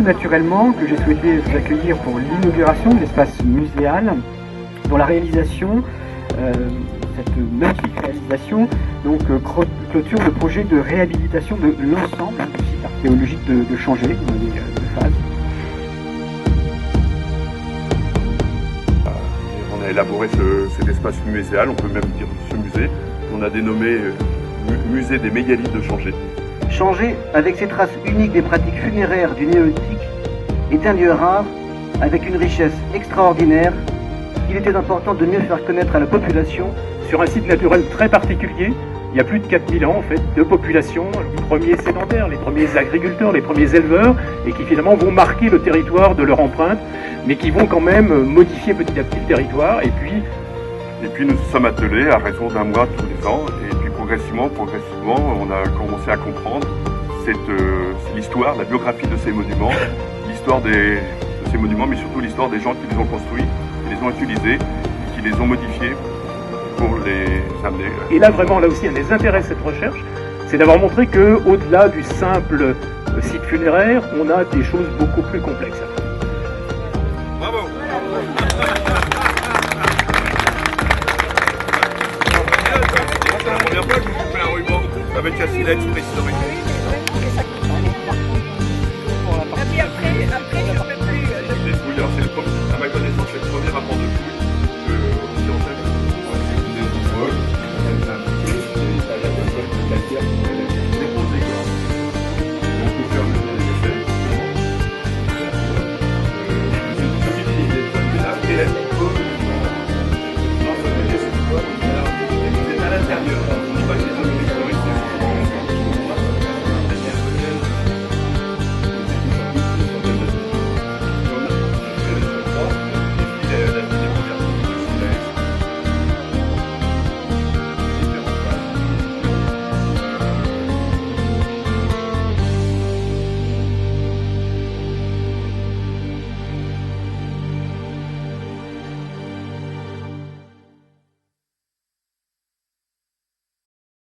tout naturellement que j'ai souhaité vous accueillir pour l'inauguration de l'espace muséal, dont la réalisation, cette magnifique réalisation, donc clôture le projet de réhabilitation de l'ensemble du site archéologique de Changé, dans les deux phases. On a élaboré cet espace muséal, on peut même dire ce musée, qu'on a dénommé Musée des mégalithes de Changé. Changé, avec ses traces uniques des pratiques funéraires du néolithique, est un lieu rare, avec une richesse extraordinaire, qu'il était important de mieux faire connaître à la population. Sur un site naturel très particulier, il y a plus de 4000 ans en fait, de population, les premiers sédentaires, les premiers agriculteurs, les premiers éleveurs, et qui finalement vont marquer le territoire de leur empreinte, mais qui vont quand même modifier petit à petit le territoire. Et puis nous nous sommes attelés à raison d'un mois tous les ans, et puis progressivement, on a commencé à comprendre l'histoire, la biographie de ces monuments, l'histoire de ces monuments, mais surtout l'histoire des gens qui les ont construits, qui les ont utilisés, et qui les ont modifiés pour les amener. Et là vraiment, là aussi, un des intérêts de cette recherche, c'est d'avoir montré qu'au-delà du simple site funéraire, on a des choses beaucoup plus complexes à faire. Bravo! C'est la première fois que je vous fais un ruban avec un silex préhistorique.